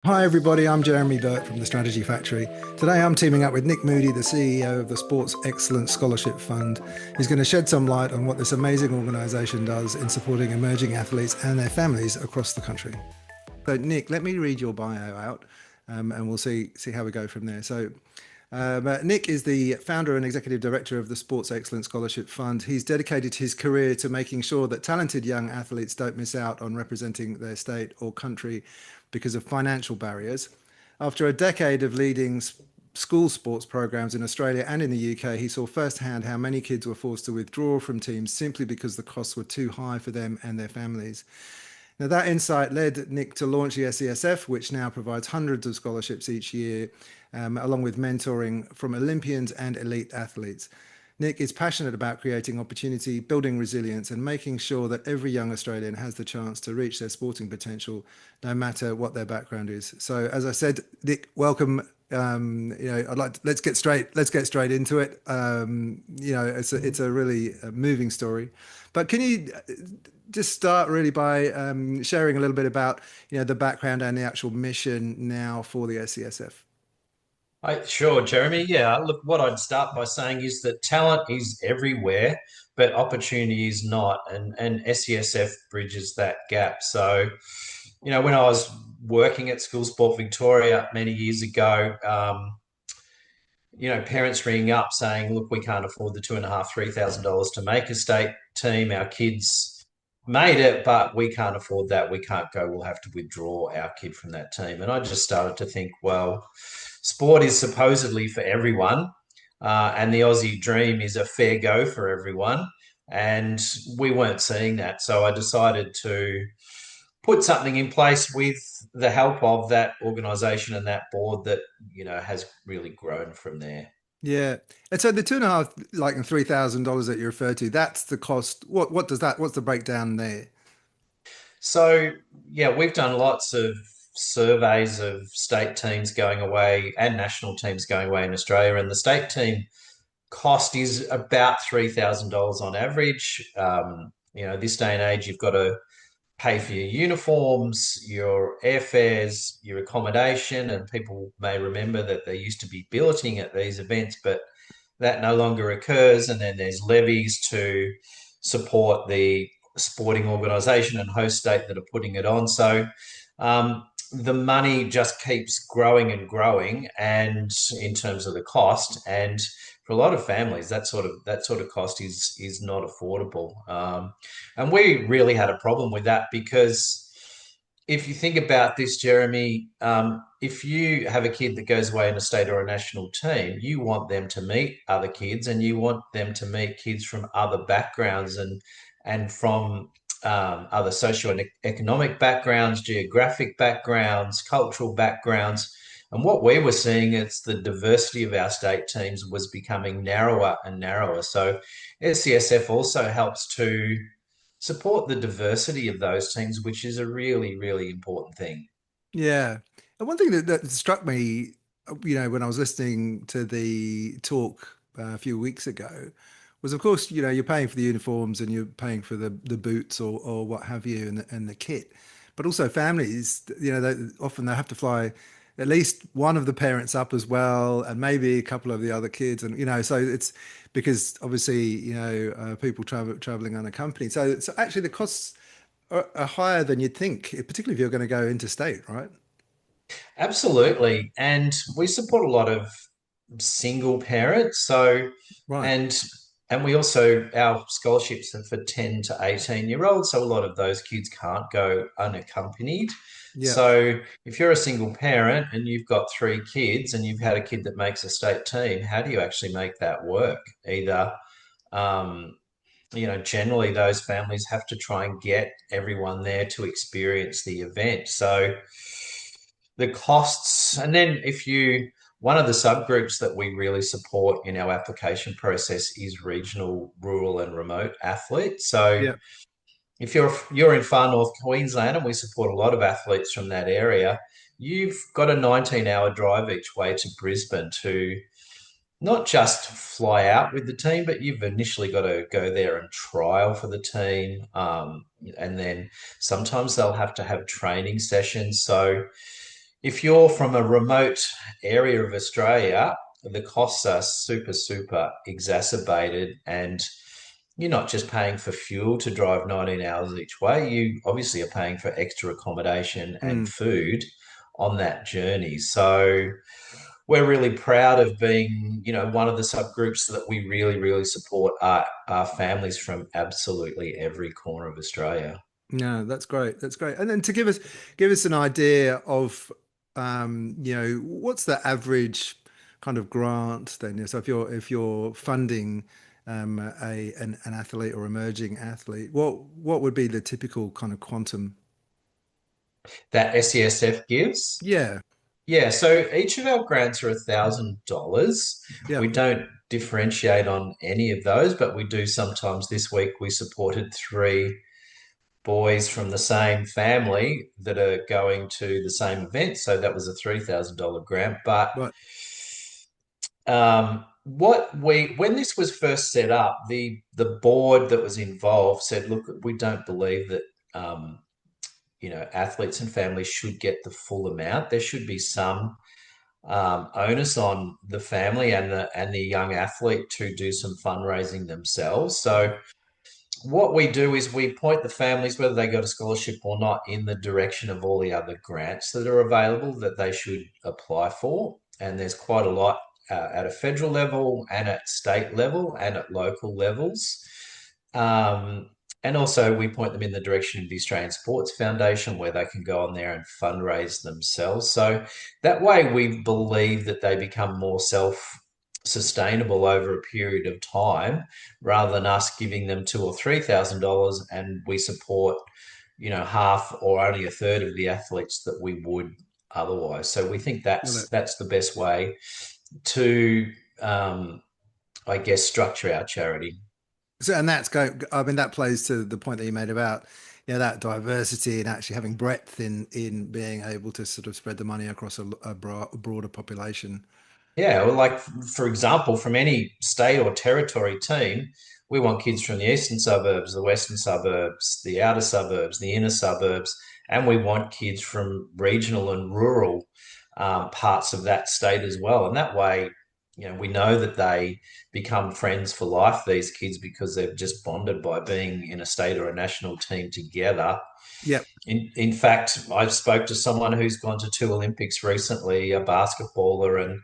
Hi, everybody. I'm Jeremy Birt from the Strategy Factory. Today, I'm teaming up with Nick Moody, the CEO of the Sports Excellence Scholarship Fund. He's going to shed some light on what this amazing organization does in supporting emerging athletes and their families across the country. So, Nick, let me read your bio out, and we'll see how we go from there. Nick is the founder and executive director of the Sports Excellence Scholarship Fund. He's dedicated his career to making sure that talented young athletes don't miss out on representing their state or country because of financial barriers. After a decade of leading school sports programs in Australia and in the UK, he saw firsthand how many kids were forced to withdraw from teams simply because the costs were too high for them and their families. Now, that insight led Nick to launch the SESF, which now provides hundreds of scholarships each year, along with mentoring from Olympians and elite athletes. Nick is passionate about creating opportunity, building resilience, and making sure that every young Australian has the chance to reach their sporting potential, no matter what their background is. So, as I said, Nick, welcome. Let's get straight into it. It's a really moving story, but can you just start really by sharing a little bit about the background and the actual mission now for the SCSF? Sure, Jeremy. Yeah, look, what I'd start by saying is that talent is everywhere, but opportunity is not, and SESF bridges that gap. So, when I was working at School Sport Victoria many years ago, parents ringing up saying, "Look, we can't afford the $2,500, $3,000 to make a state team. Our kids made it, but we can't afford that. We can't go. We'll have to withdraw our kid from that team." And I just started to think, well, sport is supposedly for everyone, and the Aussie dream is a fair go for everyone. And we weren't seeing that. So I decided to put something in place with the help of that organisation and that board that, has really grown from there. Yeah, and so the two and a half, like and $3,000 that you refer to, that's the cost. What does that? What's the breakdown there? So, yeah, we've done lots of surveys of state teams going away and national teams going away in Australia, and the state team cost is about $3,000 on average. This day and age, you've got to pay for your uniforms, your airfares, your accommodation, and people may remember that there used to be billeting at these events, but that no longer occurs. And then there's levies to support the sporting organisation and host state that are putting it on. So the money just keeps growing and growing, and in terms of the cost, and for a lot of families, that sort of cost is not affordable. And we really had a problem with that because if you think about this, Jeremy, if you have a kid that goes away in a state or a national team, you want them to meet other kids, and you want them to meet kids from other backgrounds and from other socioeconomic backgrounds, geographic backgrounds, cultural backgrounds. And what we were seeing is the diversity of our state teams was becoming narrower and narrower. So SCSF also helps to support the diversity of those teams, which is a really, really important thing. Yeah, and one thing that struck me, when I was listening to the talk a few weeks ago, was of course, you're paying for the uniforms and you're paying for the boots or what have you and the kit, but also families, often they have to fly at least one of the parents up as well, and maybe a couple of the other kids, and so it's because obviously people traveling unaccompanied. So actually the costs are higher than you'd think, particularly if you're going to go interstate, right? Absolutely. And we support a lot of single parents. So, Right. and and we also, our scholarships are for 10 to 18-year-olds. So a lot of those kids can't go unaccompanied. Yeah. So if you're a single parent and you've got three kids and you've had a kid that makes a state team, how do you actually make that work? Either um, generally those families have to try and get everyone there to experience the event. So the costs, and then one of the subgroups that we really support in our application process is regional, rural, and remote athletes. So Yeah. if you're in far north Queensland, and we support a lot of athletes from that area, you've got a 19-hour drive each way to Brisbane to not just fly out with the team, but you've initially got to go there and trial for the team. And then sometimes they'll have to have training sessions. So, if you're from a remote area of Australia, the costs are super, super exacerbated, and you're not just paying for fuel to drive 19 hours each way. You obviously are paying for extra accommodation and Mm. food on that journey. So we're really proud of being, one of the subgroups that we really, really support are families from absolutely every corner of Australia. Yeah, that's great. That's great. And then to give us an idea of what's the average kind of grant then? So if you're funding an athlete or emerging athlete, what would be the typical kind of quantum? That SESF gives. Yeah, Yeah, so each of our grants are $1,000. yeah. We don't differentiate on any of those, but we do sometimes. This week we supported three boys from the same family that are going to the same event. So that was a $3,000 grant. But Right. when this was first set up, the board that was involved said, look, we don't believe that athletes and families should get the full amount. There should be some onus on the family and the young athlete to do some fundraising themselves. So what we do is we point the families, whether they got a scholarship or not, in the direction of all the other grants that are available that they should apply for. And there's quite a lot at a federal level and at state level and at local levels. Um, and also, we point them in the direction of the Australian Sports Foundation, where they can go on there and fundraise themselves. So that way, we believe that they become more self sustainable over a period of time rather than us giving them $2,000 or $3,000 and we support, half or only a third of the athletes that we would otherwise. So we think Got that's it. that's the best way to, I guess, structure our charity. So, and that's going, I mean, that plays to the point that you made about, that diversity and actually having breadth in being able to sort of spread the money across a broader population. Yeah, well, like for example, from any state or territory team, we want kids from the eastern suburbs, the western suburbs, the outer suburbs, the inner suburbs, and we want kids from regional and rural parts of that state as well. And that way, we know that they become friends for life, these kids, because they've just bonded by being in a state or a national team together. Yep. In fact, I spoke to someone who's gone to two Olympics recently, a basketballer, and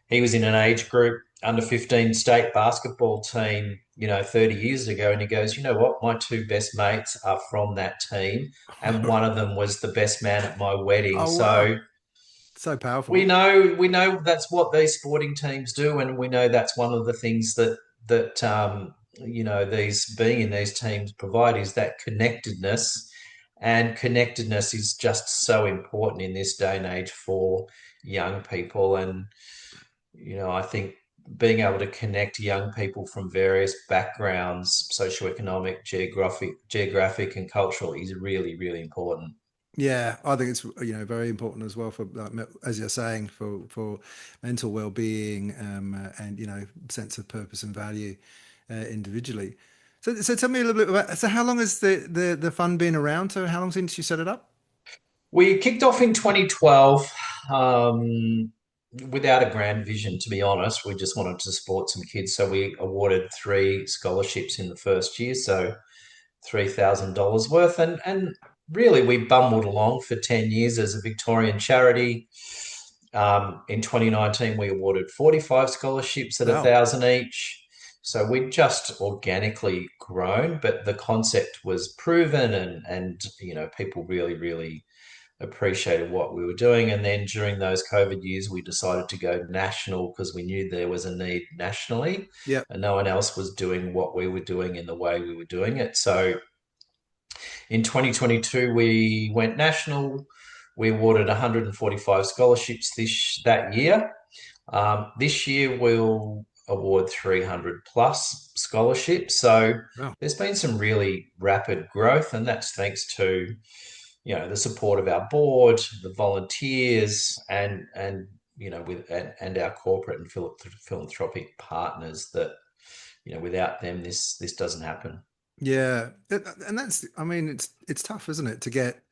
he was in an age group under 15 state basketball team, 30 years ago. And he goes, you know what? My two best mates are from that team. And one of them was the best man at my wedding. Oh, wow. So So we powerful. know we know that's what these sporting teams do, and we know that's one of the things that these being in these teams provide is that connectedness, and connectedness is just so important in this day and age for young people. And I think being able to connect young people from various backgrounds, socioeconomic, geographic, and cultural is really, really important. Yeah, I think it's very important as well for like, as you're saying for mental well-being and sense of purpose and value individually. So tell me a little bit about so how long has the fund been around? So how long since you set it up? We kicked off in 2012 um, without a grand vision, to be honest. We just wanted to support some kids. So we awarded three scholarships in the first year. So $3,000 worth. And really, we bumbled along for 10 years as a Victorian charity. In 2019, we awarded 45 scholarships at a Wow. thousand each. So we just organically grown, but the concept was proven, and people really, really appreciated what we were doing. And then during those COVID years, we decided to go national because we knew there was a need nationally, Yeah. and no one else was doing what we were doing in the way we were doing it. So in 2022, we went national. We awarded 145 scholarships that year. This year, we'll award 300 plus scholarships. So Wow. there's been some really rapid growth, and that's thanks to the support of our board, the volunteers, and with our corporate and philanthropic partners. That without them, this doesn't happen. Yeah. And that's I mean it's tough, isn't it, to get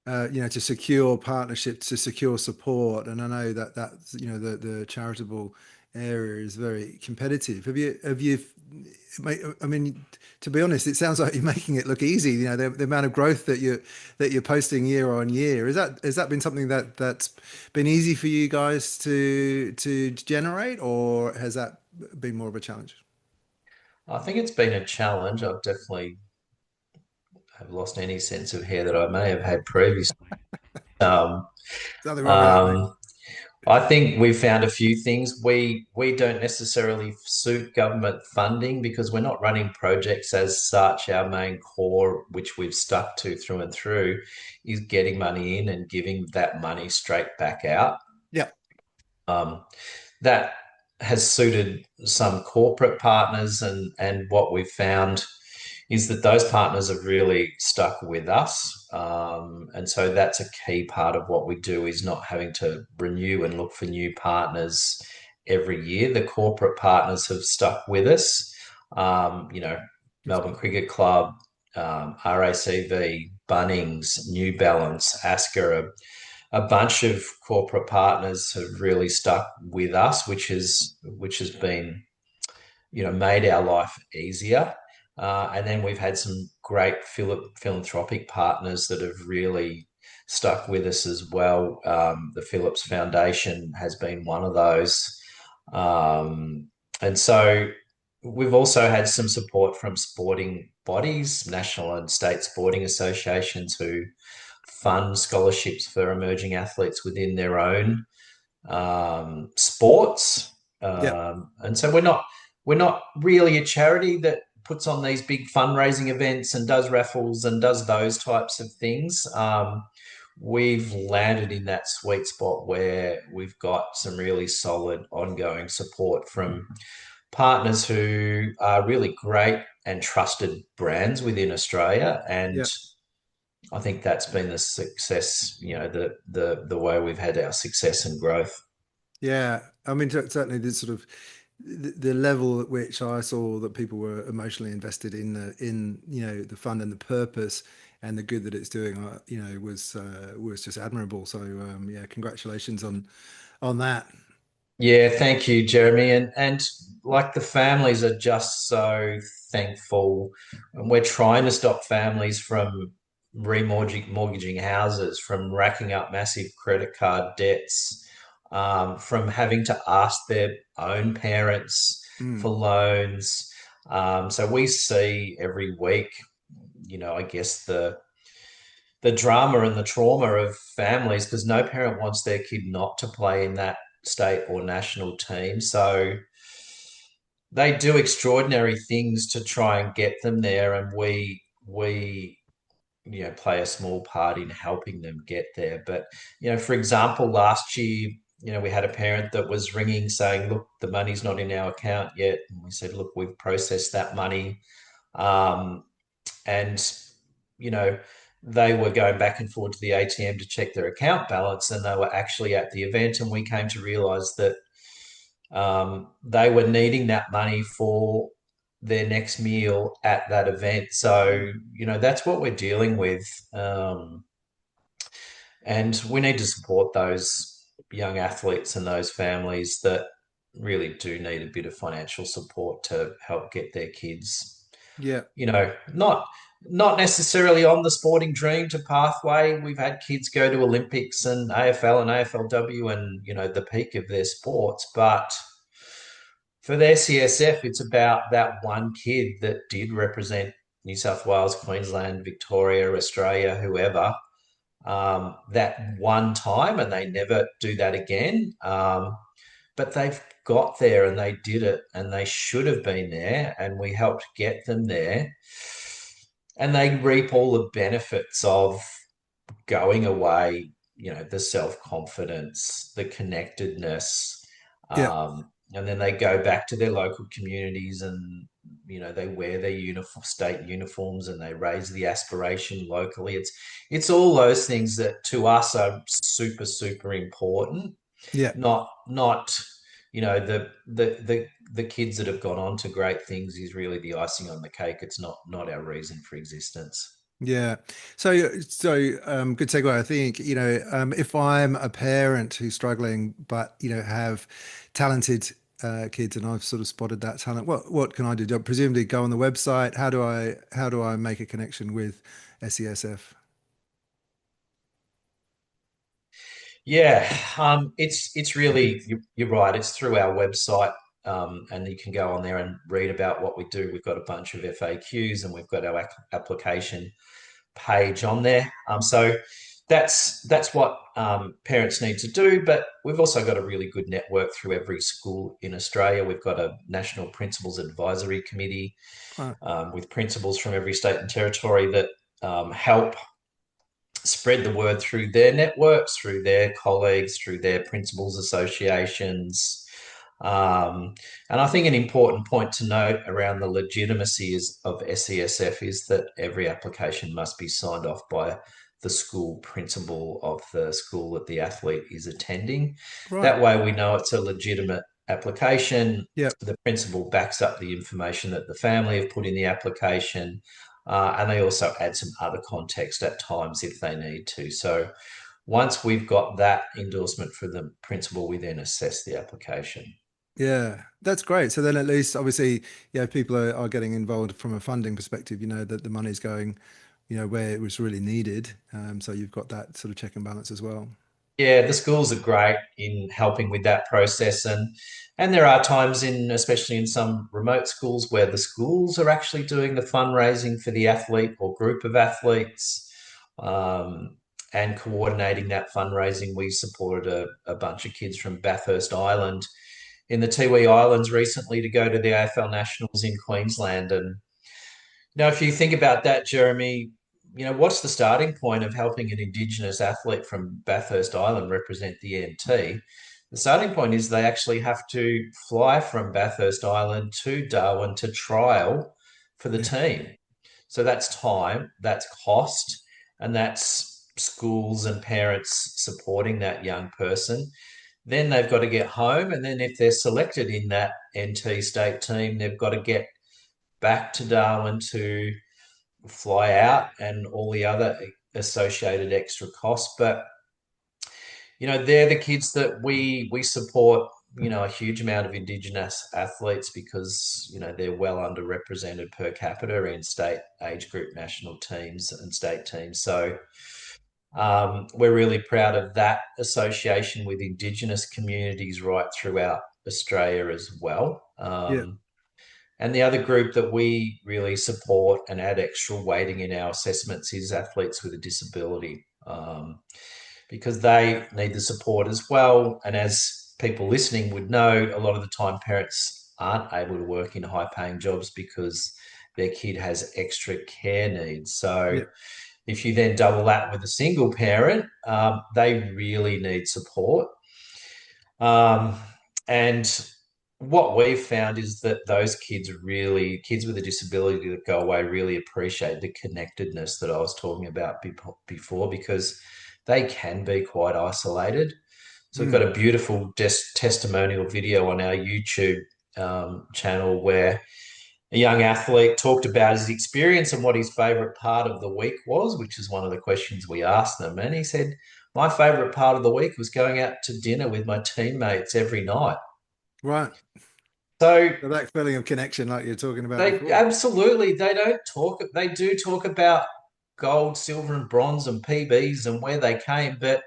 to secure partnerships, to secure support. And I know that that's, the charitable area is very competitive. I mean, to be honest, it sounds like you're making it look easy. The amount of growth that you're posting year on year. Has that been something that's been easy for you guys to generate, or has that been more of a challenge? I think it's been a challenge. I've definitely have lost any sense of hair that I may have had previously. Um, There's nothing wrong with that, mate. um, I think we've found a few things. We don't necessarily suit government funding because we're not running projects as such. Our main core, which we've stuck to through and through, is getting money in and giving that money straight back out. Yeah. Um, that has suited some corporate partners, and what we've found is that those partners have really stuck with us. And so that's a key part of what we do, is not having to renew and look for new partners every year. The corporate partners have stuck with us. You know, That's Melbourne good. Cricket Club, RACV, Bunnings, New Balance, Asker, a bunch of corporate partners have really stuck with us, which has been, made our life easier. And then we've had some great philanthropic partners that have really stuck with us as well. The Phillips Foundation has been one of those. And so we've also had some support from sporting bodies, national and state sporting associations, who fund scholarships for emerging athletes within their own sports. Yeah. And so we're not really a charity that puts on these big fundraising events and does raffles and does those types of things. We've landed in that sweet spot where we've got some really solid ongoing support from partners who are really great and trusted brands within Australia. And Yeah. I think that's been the success, the way we've had our success and growth. Yeah, I mean, certainly the sort of the level at which I saw that people were emotionally invested in the fund and the purpose and the good that it's doing, was just admirable. So yeah, congratulations on that. Yeah, thank you, Jeremy. And like, the families are just so thankful. And we're trying to stop families from remortgaging houses, from racking up massive credit card debts, from having to ask their own parents Mm, for loans. So we see every week, I guess the drama and the trauma of families, because no parent wants their kid not to play in that state or national team. So they do extraordinary things to try and get them there, and we play a small part in helping them get there. But for example, last year, we had a parent that was ringing saying, "Look, the money's not in our account yet." And we said, "Look, we've processed that money." Um, and you know they were going back and forth to the ATM to check their account balance, and they were actually at the event, and we came to realize that they were needing that money for their next meal at that event. mm. So that's what we're dealing with, and we need to support those young athletes and those families that really do need a bit of financial support to help get their kids, Yeah, not necessarily on the sporting dream to pathway. We've had kids go to Olympics and AFL and AFLW and the peak of their sports, but for their SESF, it's about that one kid that did represent New South Wales, Queensland, Victoria, Australia, whoever, that one time, and they never do that again. But they've got there and they did it, and they should have been there, and we helped get them there. And they reap all the benefits of going away, the self confidence, the connectedness. yeah, And then they go back to their local communities, and they wear their state uniforms, and they raise the aspiration locally. It's all those things that to us are super, super important. yeah. Not the kids that have gone on to great things is really the icing on the cake. It's not our reason for existence. Yeah. Good segue. I think, if I'm a parent who's struggling, but, have talented kids and I've sort of spotted that talent, what can I do? Do I presumably go on the website? How do I make a connection with SESF? Yeah, it's really you're right. It's through our website, and you can go on there and read about what we do. We've got a bunch of FAQs, and we've got our application page on there. So that's what parents need to do. But we've also got a really good network through every school in Australia. We've got a National Principals Advisory Committee Right. with principals from every state and territory that help spread the word through their networks, through their colleagues, through their principals associations. Um, and I think an important point to note around the legitimacy of SESF is that every application must be signed off by the school principal of the school that the athlete is attending. Right. That way, we know it's a legitimate application. Yep. The principal backs up the information that the family have put in the application, and they also add some other context at times if they need to. So once we've got that endorsement for the principal, we then assess the application. Yeah, that's great. So then at least obviously, people are getting involved from a funding perspective, that the money's going, where it was really needed. So you've got that sort of check and balance as well. Yeah, the schools are great in helping with that process, and there are times in, especially in some remote schools, where the schools are actually doing the fundraising for the athlete or group of athletes, um, and coordinating that fundraising. We supported a bunch of kids from Bathurst Island in the Tiwi Islands recently to go to the AFL Nationals in Queensland, and if you think about that, Jeremy, what's the starting point of helping an Indigenous athlete from Bathurst Island represent the NT? The starting point is they actually have to fly from Bathurst Island to Darwin to trial for the Yeah. team. So that's time, that's cost, and that's schools and parents supporting that young person. Then they've got to get home, and then if they're selected in that NT state team, they've got to get back to Darwin to fly out and all the other associated extra costs. But they're the kids that we support. A huge amount of Indigenous athletes because they're well underrepresented per capita in state age group national teams and state teams. So we're really proud of that association with Indigenous communities right throughout Australia as well. Yeah. And the other group that we really support and add extra weighting in our assessments is athletes with a disability, because they need the support as well. And as people listening would know, a lot of the time parents aren't able to work in high paying jobs because their kid has extra care needs. So Yeah. if you then double that with a single parent, they really need support. Um, and what we've found is that those kids with a disability that go away really appreciate the connectedness that I was talking about before because they can be quite isolated. So we've got Mm. a beautiful testimonial video on our YouTube channel where a young athlete talked about his experience and what his favorite part of the week was, which is one of the questions we asked them. And he said, my favorite part of the week was going out to dinner with my teammates every night. Right. So So that feeling of connection, like you're talking about they before. absolutely they don't talk they do talk about gold, silver, and bronze and PBs and where they came, but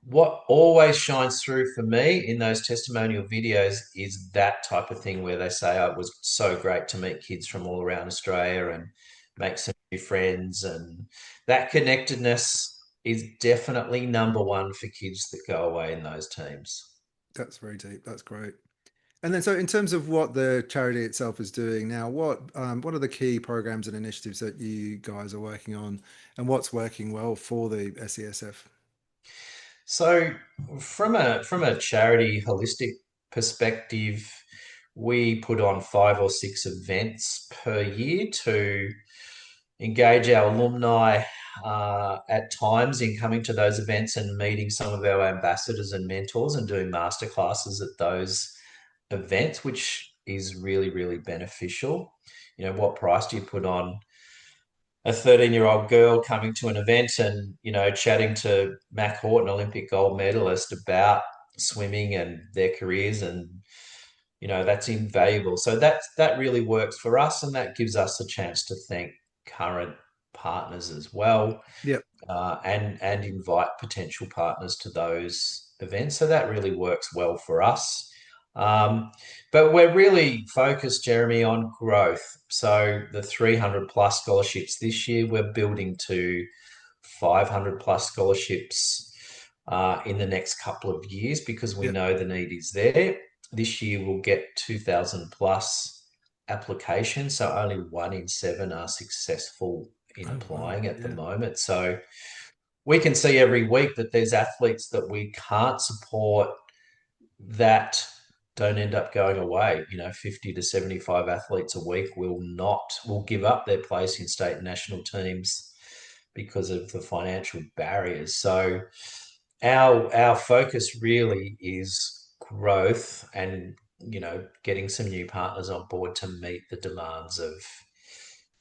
what always shines through for me in those testimonial videos is that type of thing where they say, oh, it was so great to meet kids from all around Australia and make some new friends. And that connectedness is definitely number one for kids that go away in those teams. That's very deep. That's great. And then, so in terms of what the charity itself is doing now, what are the key programs and initiatives that you guys are working on, and what's working well for the SESF? So from a charity holistic perspective, we put on 5 or 6 events per year to engage our alumni at times in coming to those events and meeting some of our ambassadors and mentors and doing masterclasses at those events, which is really, really beneficial. What price do you put on a 13-year-old girl coming to an event and, chatting to Mac Horton, Olympic gold medalist, about swimming and their careers, and that's invaluable. So that really works for us, and that gives us a chance to thank current partners as well, Yep. and invite potential partners to those events. So that really works well for us. But we're really focused, Jeremy, on growth. So the 300 plus scholarships this year, we're building to 500 plus scholarships in the next couple of years, because we Yep. know the need is there. This year we'll get 2,000 plus applications, so only 1 in 7 are successful in Oh wow. applying at the Yeah. moment. So we can see every week that there's athletes that we can't support that don't end up going away. 50 to 75 athletes a week will give up their place in state and national teams because of the financial barriers. So our focus really is growth, and getting some new partners on board to meet the demands of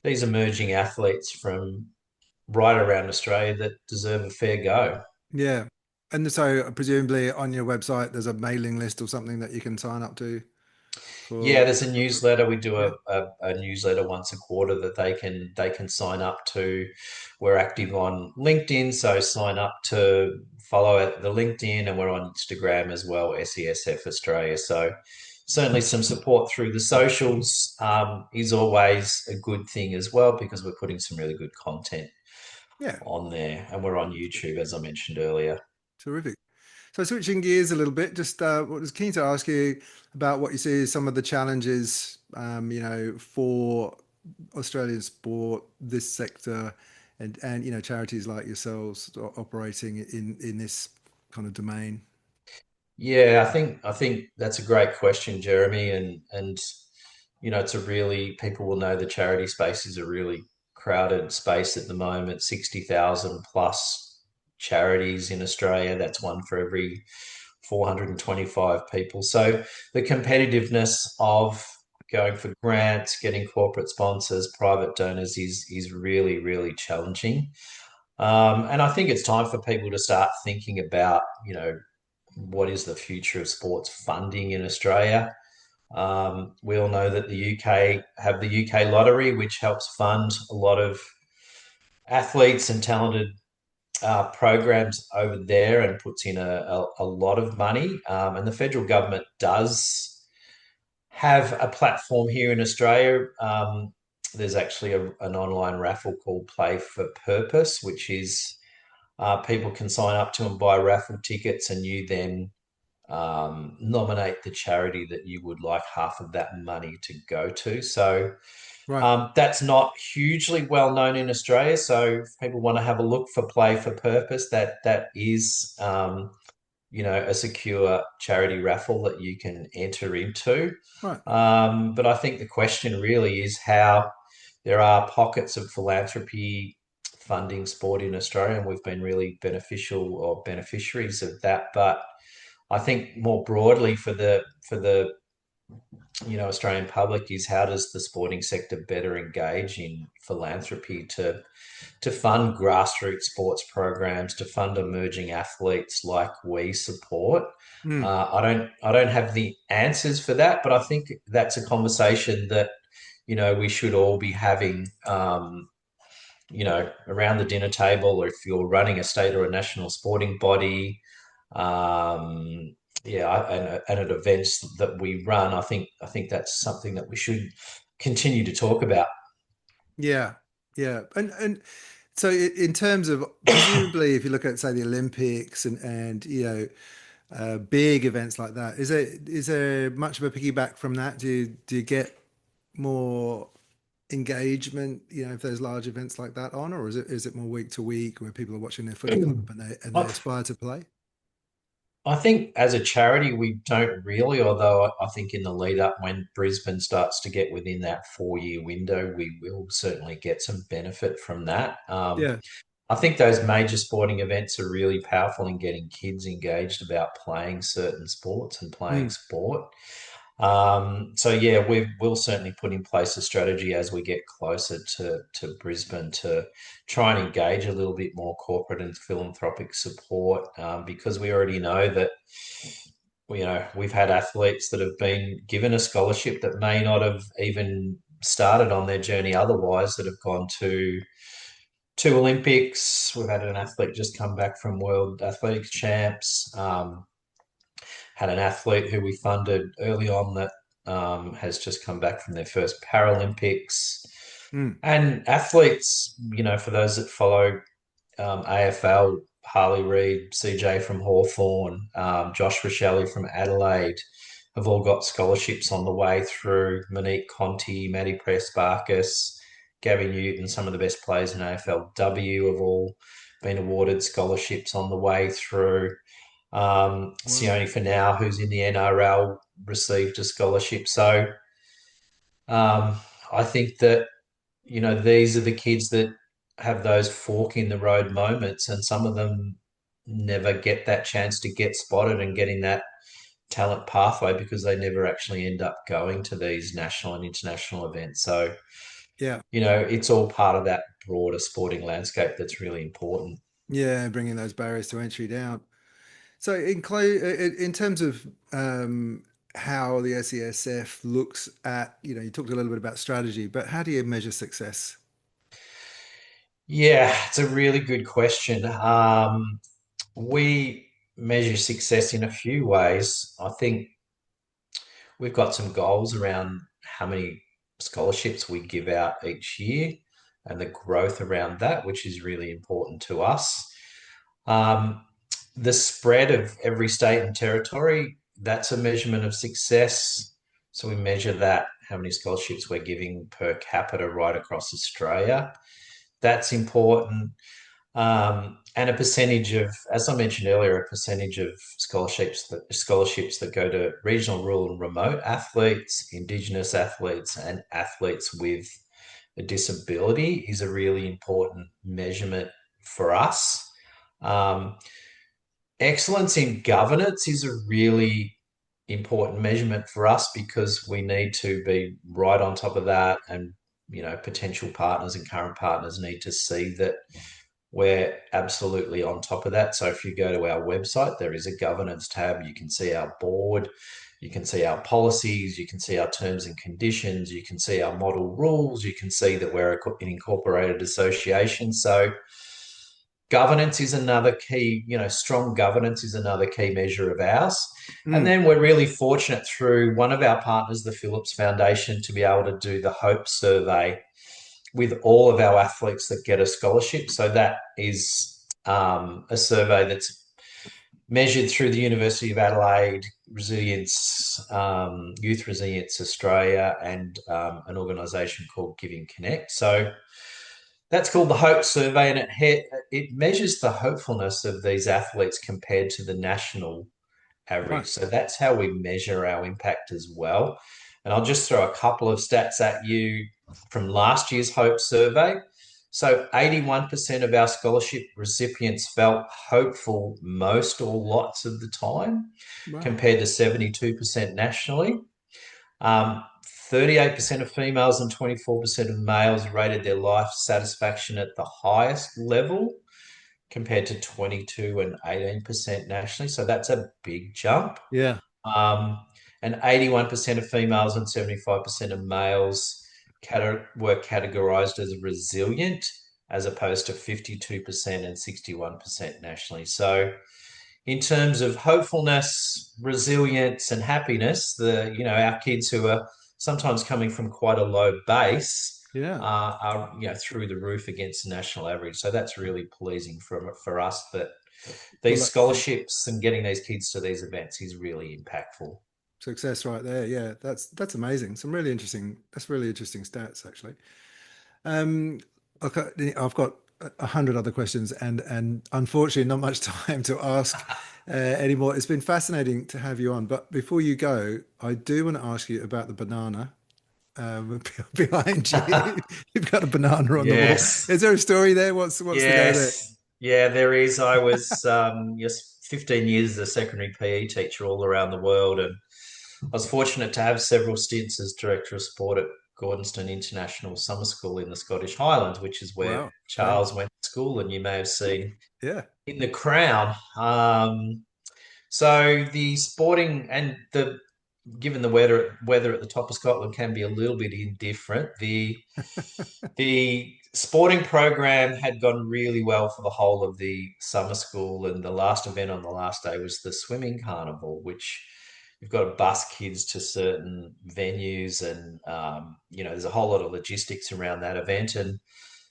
these emerging athletes from right around Australia that deserve a fair go. Yeah. And so presumably on your website there's a mailing list or something that you can sign up to Yeah, for there's a newsletter. We do yeah. a newsletter once a quarter that they can sign up to. We're active on LinkedIn, so sign up to follow the LinkedIn, and we're on Instagram as well, SESF Australia. So certainly some support through the socials is always a good thing as well, because we're putting some really good content Yeah. on there, and we're on YouTube, as I mentioned earlier. Terrific. So switching gears a little bit, just was keen to ask you about what you see as some of the challenges, for Australian sport, this sector, and charities like yourselves operating in this kind of domain. Yeah, I think that's a great question, Jeremy, and it's a really, people will know the charity space is a really crowded space at the moment. 60,000 plus charities in Australia. That's one for every 425 people. So the competitiveness of going for grants, getting corporate sponsors, private donors is really, really challenging. And I think it's time for people to start thinking about, what is the future of sports funding in Australia. We all know that the UK have the UK lottery, which helps fund a lot of athletes and talented programs over there, and puts in a lot of money. And the federal government does have a platform here in Australia. There's actually an online raffle called Play for Purpose, which is people can sign up to and buy raffle tickets, and you then nominate the charity that you would like half of that money to go to. So Right. that's not hugely well known in Australia. So if people want to have a look for Play for Purpose, that is a secure charity raffle that you can enter into. Right. But I think the question really is how there are pockets of philanthropy funding sport in Australia, and we've been really beneficial or beneficiaries of that. But I think more broadly for the Australian public is, how does the sporting sector better engage in philanthropy to fund grassroots sports programs, to fund emerging athletes like we support. Mm. I don't have the answers for that, but I think that's a conversation that we should all be having. Around the dinner table, or if you're running a state or a national sporting body, and at events that we run, I think that's something that we should continue to talk about. Yeah. Yeah. And so in terms of presumably if you look at say the Olympics and big events like that, is there much of a piggyback from that? Do you get more engagement, if there's large events like that on, or is it more week to week where people are watching their footy club and they I, aspire to play? I think as a charity, we don't really, although I think in the lead up, when Brisbane starts to get within that 4 year window, we will certainly get some benefit from that. Yeah. I think those major sporting events are really powerful in getting kids engaged about playing certain sports and playing Mm. sport. So yeah, we'll certainly put in place a strategy as we get closer to Brisbane to try and engage a little bit more corporate and philanthropic support, because we already know that we've had athletes that have been given a scholarship that may not have even started on their journey otherwise, that have gone to two Olympics. We've had an athlete just come back from World Athletics Champs. Had an athlete who we funded early on that has just come back from their first Paralympics. Mm. And athletes, for those that follow AFL, Harley Reid, CJ from Hawthorn, Josh Rochelle from Adelaide have all got scholarships on the way through. Monique Conti, Maddie Press-Barkas, Gabby Newton, some of the best players in AFLW have all been awarded scholarships on the way through. Wow. Sione for now, who's in the NRL, received a scholarship. So um, I think that, these are the kids that have those fork in the road moments, and some of them never get that chance to get spotted and get in that talent pathway because they never actually end up going to these national and international events. So, Yeah. it's all part of that broader sporting landscape that's really important. Yeah, bringing those barriers to entry down. So, in terms of how the SESF looks at, you talked a little bit about strategy, but how do you measure success? Yeah, it's a really good question. We measure success in a few ways. I think we've got some goals around how many scholarships we give out each year and the growth around that, which is really important to us. Um, the spread of every state and territory, that's a measurement of success. So we measure that, how many scholarships we're giving per capita right across Australia. That's important. And a percentage of, as I mentioned earlier, a percentage of scholarships that go to regional, rural, and remote athletes, Indigenous athletes, and athletes with a disability is a really important measurement for us. Um, Excellence in governance is a really important measurement for us because we need to be right on top of that, and potential partners and current partners need to see that we're absolutely on top of that. So if you go to our website, there is a governance tab. You can see our board, you can see our policies, you can see our terms and conditions, you can see our model rules, you can see that we're an incorporated association. So governance is another key, strong governance is another key measure of ours. And Mm. then we're really fortunate through one of our partners, the Phillips Foundation, to be able to do the Hope Survey with all of our athletes that get a scholarship. So that is a survey that's measured through the University of Adelaide, Resilience, Youth Resilience Australia, and an organisation called Giving Connect. So that's called the Hope Survey, and it measures the hopefulness of these athletes compared to the national Right. average. So that's how we measure our impact as well. And I'll just throw a couple of stats at you from last year's Hope Survey. So 81% of our scholarship recipients felt hopeful most or lots of the time, Wow. compared to 72% nationally. Um, 38% of females and 24% of males rated their life satisfaction at the highest level, compared to 22 and 18% nationally. So that's a big jump. Yeah. Um, and 81% of females and 75% of males were categorized as resilient, as opposed to 52% and 61% nationally. So in terms of hopefulness, resilience, and happiness, our kids who are sometimes coming from quite a low base Yeah. are through the roof against the national average. So that's really pleasing for us that Well, these scholarships and getting these kids to these events is really impactful. success right there. Yeah, that's amazing. That's really interesting stats actually. Um, okay, I've got 100 other questions, and unfortunately, not much time to ask anymore. It's been fascinating to have you on, but before you go, I do want to ask you about the banana behind you. You've got a banana on the wall. Yes. Is there a story there? What's the go there? Yes. Yeah, there is. I was just 15 years as a secondary PE teacher all around the world, and I was fortunate to have several stints as director of sport at Gordonstoun International Summer School in the Scottish Highlands, which is where Wow, Charles famous. went to school, and you may have seen Yeah. in The Crown. So the sporting and the given the weather at the top of Scotland can be a little bit indifferent. The sporting program had gone really well for the whole of the summer school, and the last event on the last day was the swimming carnival, which you've got to bus kids to certain venues, and there's a whole lot of logistics around that event. And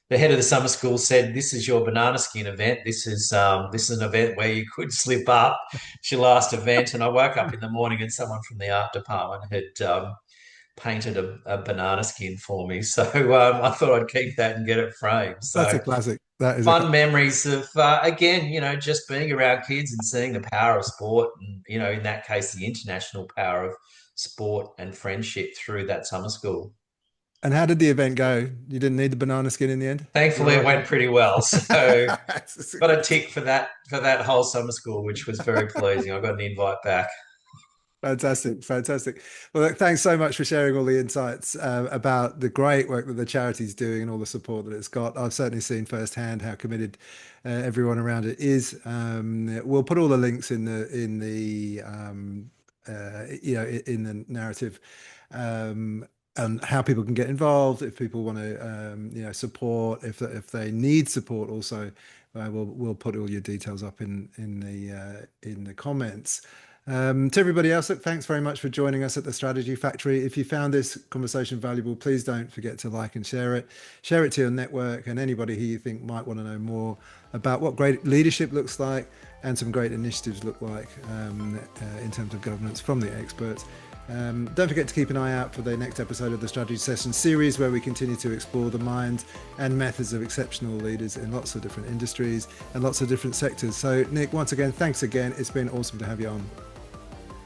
the head of the summer school said, "This is your banana skin event. This is an event where you could slip up." It's your last event, and I woke up in the morning and someone from the art department had painted a banana skin for me. So I thought I'd keep that and get it framed. That's a So classic. That is a fun memories of again, just being around kids and seeing the power of sport, and in that case, the international power of sport and friendship through that summer school. And how did the event go? You didn't need the banana skin in the end? You Thankfully, all it right? went pretty well. So That's got a tick for that whole summer school, which was very pleasing. I got an invite back. fantastic, fantastic. Well, look, thanks so much for sharing all the insights about the great work that the charity's doing and all the support that it's got. I've certainly seen firsthand how committed everyone around it is. We'll put all the links in the narrative. And how people can get involved if people want to support if they need support also. We'll put all your details up in the comments. To everybody else, look, thanks very much for joining us at the Strategy Factory. If you found this conversation valuable, please don't forget to like and share it. Share it to your network and anybody who you think might want to know more about what great leadership looks like and some great initiatives look like in terms of governance from the experts. Don't forget to keep an eye out for the next episode of the Strategy Session series, where we continue to explore the minds and methods of exceptional leaders in lots of different industries and lots of different sectors. So, Nick, once again, thanks again. It's been awesome to have you on.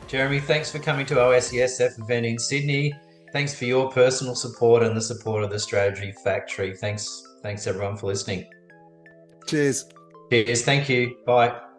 Jeremy, thanks for coming to our SESF event in Sydney. Thanks for your personal support and the support of the Strategy Factory. Thanks everyone for listening. Cheers. Cheers. Thank you. Bye.